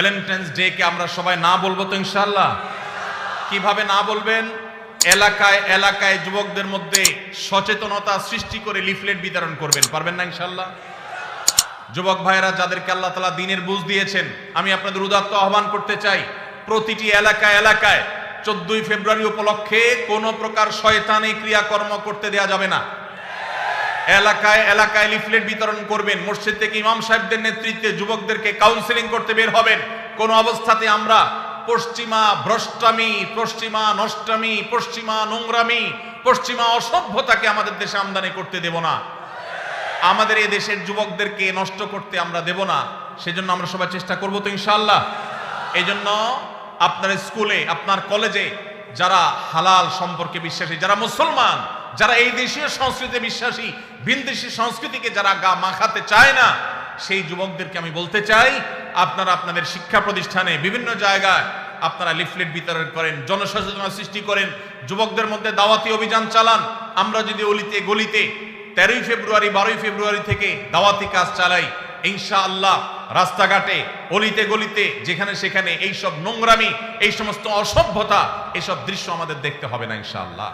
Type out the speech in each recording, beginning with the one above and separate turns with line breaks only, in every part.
Valentine's day কে আমরা সবাই না বলবো তো ইনশাআল্লাহ? কিভাবে না বলবেন? এলাকায় এলাকায় যুবকদের মধ্যে সচেতনতা সৃষ্টি করে লিফলেট বিতরণ করবেন, পারবেন না ইনশাআল্লাহ? যুবক ভাইয়েরা যাদেরকে আল্লাহ তাআলা দ্বীনের বুঝ দিয়েছেন, আমি আপনাদের উদাত্ত আহ্বান করতে চাই, প্রতিটি এলাকায় এলাকায় 14ই ফেব্রুয়ারি উপলক্ষে কোনো প্রকার শয়তানি ক্রিয়াকর্ম করতে দেয়া যাবে না। এলাকায় এলাকায় লিফলেট বিতরণ করবেন, মসজিদ থেকে ইমাম সাহেবদের নেতৃত্বে যুবকদেরকে কাউন্সেলিং করতে বের হবেন। কোন অবস্থাতে আমরা পশ্চিমা ভ্রষ্টামি, পশ্চিমা নষ্টামি, পশ্চিমা নোংরামি, পশ্চিমা অসভ্যতাকে আমাদের দেশে আমদানি করতে দেব না। আমাদের এই দেশের যুবকদেরকে নষ্ট করতে আমরা দেব না। সেজন্য আমরা সবাই চেষ্টা করব তো ইনশাআল্লাহ। এই জন্য আপনার স্কুলে, আপনার কলেজে যারা হালাল সম্পর্কে বিশ্বাসী, যারা মুসলমান, যারা এই দেশীয় সংস্কৃতিতে বিশ্বাসী, ভিনদেশী সংস্কৃতিকে যারা গা মাখাতে চায় না, সেই যুবকদেরকে আমি বলতে চাই, আপনারা আপনাদের শিক্ষা প্রতিষ্ঠানে বিভিন্ন জায়গায় আপনারা লিফলেট বিতরণ করেন, জনসচেতনতা সৃষ্টি করেন, যুবকদের মধ্যে দাওয়াতি অভিযান চালান। আমরা যদি অলিতে গলিতে 13ই ফেব্রুয়ারি 12ই ফেব্রুয়ারি থেকে দাওয়াতি কাজ চালাই, ইনশাআল্লাহ রাস্তাঘাটে অলিতে গলিতে যেখানে সেখানে এইসব নোংরামি, এই সমস্ত অসভ্যতা, এইসব দৃশ্য আমাদের দেখতে হবে না ইনশাআল্লাহ।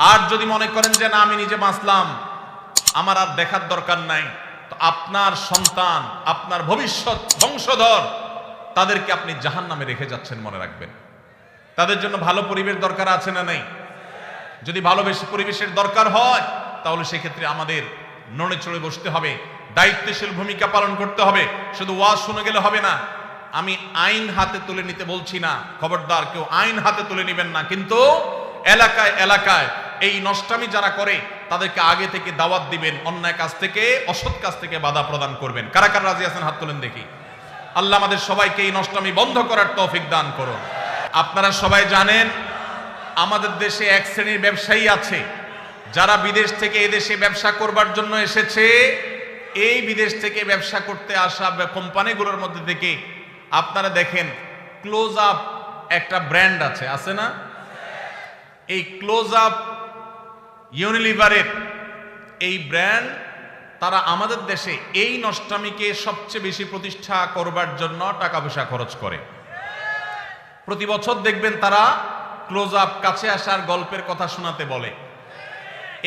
আর যদি মনে করেন যে না আমি নিজে বাঁচলাম, আমার আর দেখার দরকার নাই, তো আপনার সন্তান, আপনার ভবিষ্যৎ বংশধর, তাদেরকে আপনি জাহান্নামে রেখে যাচ্ছেন, মনে রাখবেন। তাদের জন্য ভালো পরিবেশ দরকার আছে না নাই? যদি ভালো পরিবেশের দরকার হয়, তাহলে সেক্ষেত্রে আমাদের নড়ে চড়ে বসতে হবে, দায়িত্বশীল ভূমিকা পালন করতে হবে। শুধু ওয়াজ শুনে গেলে হবে না। আমি আইন হাতে তুলে নিতে বলছি না, খবরদার কেউ আইন হাতে তুলে নেবেন না, কিন্তু এলাকায় এলাকায় এই নষ্টামি যারা করে তাদেরকে আগে থেকে দাওয়াত দিবেন, অন্যায় কাজ থেকে, অসৎ কাজ থেকে বাধা প্রদান করবেন। কারা কারা রাজি আছেন হাত তুলেন দেখি। আল্লাহ আমাদের সবাইকে এই নষ্টামি বন্ধ করার তৌফিক দান করুন। আপনারা সবাই জানেন আমাদের দেশে এক শ্রেণীর ব্যবসায়ী আছে যারা বিদেশ থেকে এদেশে ব্যবসা করবার জন্য এসেছে। এই বিদেশ থেকে ব্যবসা করতে আসা কোম্পানিগুলোর মধ্যে থেকে আপনারা দেখেন ক্লোজ আপ একটা ব্র্যান্ড আছে না? এই ক্লোজ আপ ইউনিলিভারের এই ব্র্যান্ড, তারা আমাদের দেশে এই নষ্টামিকে সবচেয়ে বেশি প্রতিষ্ঠা করবার জন্য টাকা পয়সা খরচ করে। প্রতি বছর দেখবেন তারা ক্লোজ আপ কাছে আসার গল্পের কথা শোনাতে বলে।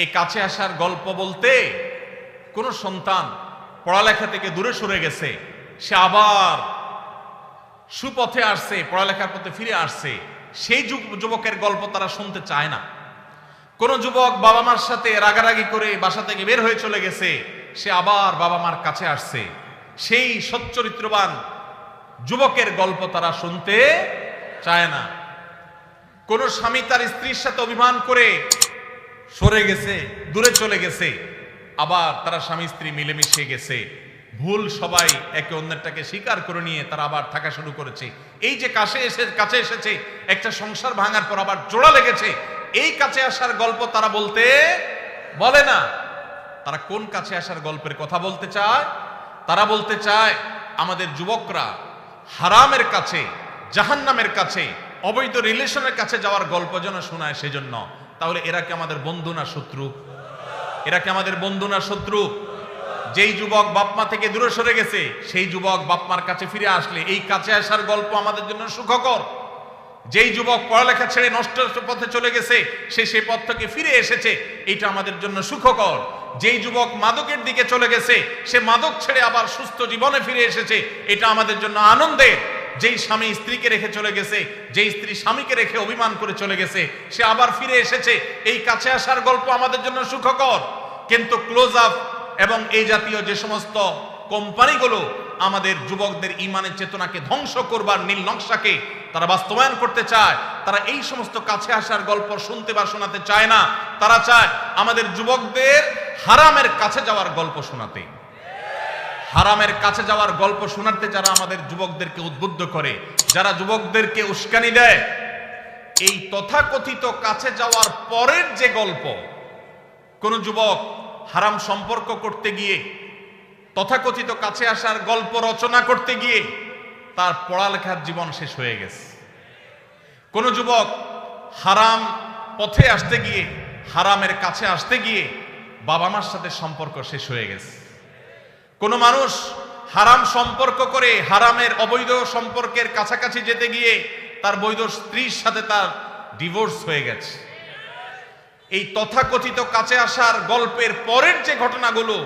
এই কাছে আসার গল্প বলতে, কোন সন্তান পড়ালেখা থেকে দূরে সরে গেছে, সে আবার সুপথে আসছে, পড়ালেখার পথে ফিরে আসছে, সেই যুবকের গল্প তারা শুনতে চায় না। কোন যুবক বাবা মার সাথে রাগারাগি করে বাসা থেকে বের হয়ে চলে গেছে, সে আবার বাবা মার কাছে আসছে, সেই সচ্চরিত্রবান যুবকের গল্প তারা শুনতে চায় না। কোন স্বামী তার স্ত্রীর সাথে অভিমান করে সরে গেছে, দূরে চলে গেছে, আবার তারা স্বামী স্ত্রী মিলেমিশে গেছে, ভুল সবাই একে অন্যটাকে স্বীকার করে নিয়ে তারা আবার থাকা শুরু করেছে। এই যে কাছে এসেছে, একটা সংসার ভাঙার পর আবার জোড়া লেগেছে, এই কাছে আসার গল্প তারা বলে না। তারা কোন কাছে আসার গল্পের কথা বলতে চায়? তারা বলতে চায় আমাদের যুবকরা হারামের কাছে, জাহান্নামের কাছে, অবৈধ রিলেশনের কাছে যাওয়ার গল্প যেন শোনায় সেজন্য। তাহলে এরা কি আমাদের বন্ধু না শত্রু? এরা কি আমাদের বন্ধু না শত্রু? যেই যুবক বাপমা থেকে দূরে সরে গেছে, সেই যুবক বাপমার কাছে ফিরে আসলে এই কাছে আসার গল্প আমাদের জন্য সুখকর। যেই যুবক পড়ালেখা ছেড়ে নষ্ট পথে চলে গেছে, সে সেই পথ থেকে ফিরে এসেছে, এটা আমাদের জন্য সুখকর। যেই যুবক মাদকের দিকে চলে গেছে, সে মাদক ছেড়ে আবার সুস্থ জীবনে ফিরে এসেছে, এটা আমাদের জন্য আনন্দের। যেই স্বামী স্ত্রীকে রেখে চলে গেছে, যেই স্ত্রী স্বামীকে রেখে অভিমান করে চলে গেছে, সে আবার ফিরে এসেছে, এই কাছে আসার গল্প আমাদের জন্য সুখকর। কিন্তু ক্লোজ আপ এবং এই জাতীয় যে সমস্ত কোম্পানিগুলো আমাদের যুবকদের ইমানের চেতনাকে ধ্বংস করবার নীল নকশাকে তারা বাস্তবায়ন করতে চায়, তারা এই সমস্ত কাছে আসার গল্প শুনতে বা শোনাতে চায় না। তারা চায় আমাদের যুবকদের হারামের কাছে যাওয়ার গল্প শোনাতে। হারামের কাছে যাওয়ার গল্প শোনাতে যারা আমাদের যুবকদেরকে উদ্বুদ্ধ করে, যারা যুবকদেরকে উস্কানি দেয়, এই তথাকথিত কাছে যাওয়ার পরের যে গল্প, কোন যুবক হারাম সম্পর্ক করতে গিয়ে, তথাকথিত কাছে আসার গল্প রচনা করতে গিয়ে তার পড়ালেখার জীবন শেষ হয়ে গেছে। কোন যুবক হারাম পথে আসতে গিয়ে, হারামের কাছে আসতে গিয়ে বাবা মার সাথে সম্পর্ক শেষ হয়ে গেছে। কোন মানুষ হারাম সম্পর্ক করে হারামের অবৈধ সম্পর্কের কাছাকাছি যেতে গিয়ে তার বৈধ স্ত্রীর সাথে তার ডিভোর্স হয়ে গেছে। এই তথাকথিত কাছে আসার গল্পের পরের যে ঘটনাগুলো,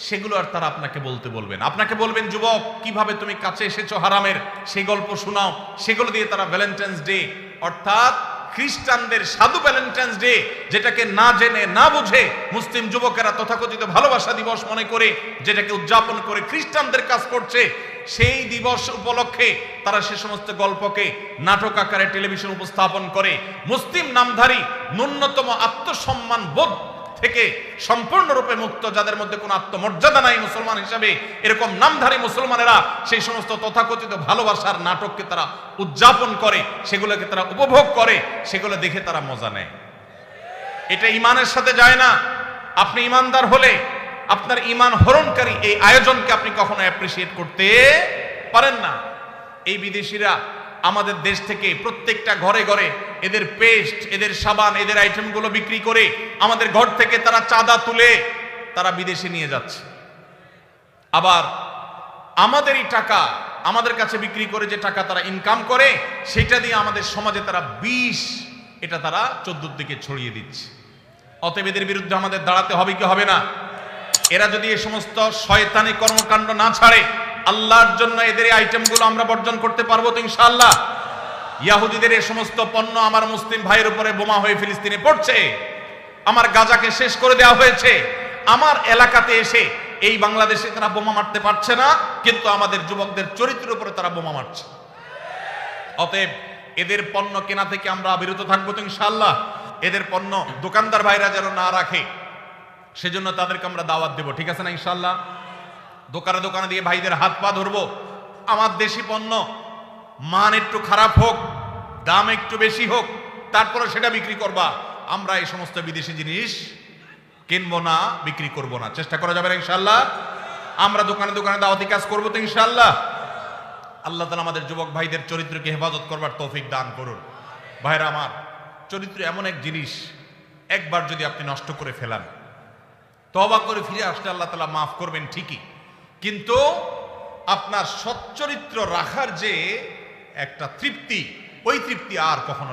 সেগুলো আর তারা আপনাকে বলতে বলবেন। আপনাকে বলবেন, যুবক কিভাবে তুমি কাছে এসেছো হারামের, সেই গল্প শোনাও। সেগুলো দিয়ে তারা ভ্যালেন্টাইন্স ডে, অর্থাৎ খ্রিস্টানদের সাধু ভ্যালেন্টাইন্স ডে, যেটাকে না জেনে না বুঝে মুসলিম যুবকেরা তথাকথিত ভালোবাসা দিবস মনে করে যেটাকে উদযাপন করে খ্রিস্টানদের কাজ করছে, সেই দিবস উপলক্ষে তারা সে সমস্ত গল্পকে নাটক আকারে টেলিভিশন উপস্থাপন করে। মুসলিম নামধারী ন্যূনতম আত্মসম্মান বোধ থেকে সম্পূর্ণরূপে মুক্ত, যাদের মধ্যে কোনো আত্মমর্যাদা নাই মুসলমান হিসাবে, এরকম নামধারী মুসলমানেরা সেই সমস্ত তথাকথিত ভালোবাসার নাটককে তারা উদযাপন করে, সেগুলোকে তারা উপভোগ করে, সেগুলো দেখে তারা মজা নেয়। এটা ঈমানের সাথে যায় না। আপনি ঈমানদার হলে আপনার ঈমান হরণকারী এই আয়োজনকে আপনি কখনো অ্যাপ্রিসিয়েট করতে পারেন না। এই বিদেশিরা আমাদের দেশ থেকে প্রত্যেকটা ঘরে ঘরে এদের পেস্ট, এদের সাবান, এদের আইটেমগুলো বিক্রি করে আমাদের ঘর থেকে তারা চাঁদা তুলে তারা বিদেশে নিয়ে যাচ্ছে। আবার আমাদেরই টাকা আমাদের কাছে বিক্রি করে যে টাকা তারা ইনকাম করে, সেটা দিয়ে আমাদের সমাজে তারা বিষ, এটা তারা 14 দিকে ছড়িয়ে দিচ্ছে। অতএব এদের বিরুদ্ধে আমাদের দাঁড়াতে হবে কি হবে না? এরা যদি এই সমস্ত শয়তানি কর্মকাণ্ড না ছাড়ে, আল্লাহর জন্য এদের এই আইটেমগুলো আমরা বর্জন করতে পারবো তো ইনশাআল্লাহ? ইয়াহুদিদের এই সমস্ত পণ্য আমার মুসলিম ভাইয়ের উপরে বোমা হয়ে ফিলিস্তিনে পড়ছে, আমার গাজাকে শেষ করে দেওয়া হয়েছে, আমার এলাকাতে এসে এই বাংলাদেশে তারা বোমা মারতে পারছে না, কিন্তু আমাদের যুবকদের চরিত্রের উপরে তারা বোমা মারছে। অতএব এদের পণ্য কেনা থেকে আমরা বিরত থাকবো তো ইনশাআল্লাহ। এদের পণ্য দোকানদার ভাইরা যেন না রাখে, সেজন্য তাদেরকে আমরা দাওয়াত দেব, ঠিক আছে না ইনশাআল্লাহ? দোকানে দোকানে দিয়ে ভাইদের হাত পা ধরবো, আমার দেশি পণ্য মান একটু খারাপ হোক, দাম একটু বেশি হোক, তারপরে সেটা বিক্রি করবা। আমরা এই সমস্ত বিদেশি জিনিস কিনবো না, বিক্রি করব না। চেষ্টা করা যাবে না ইনশাআল্লাহ? আমরা দোকানে দোকানে দাওয়াতি কাজ করবো তো ইনশাআল্লাহ। আল্লাহ তাআলা আমাদের যুবক ভাইদের চরিত্রকে হেফাজত করবার তৌফিক দান করুন। ভাইরা আমার, চরিত্র এমন এক জিনিস, একবার যদি আপনি নষ্ট করে ফেলান, তওবা করে ফিরে আসলে আল্লাহ তাআলা মাফ করবেন ঠিকই, কিন্তু আপনার সচ্চরিত্র রাখার যে একটা তৃপ্তি, ওই তৃপ্তি আর কখনো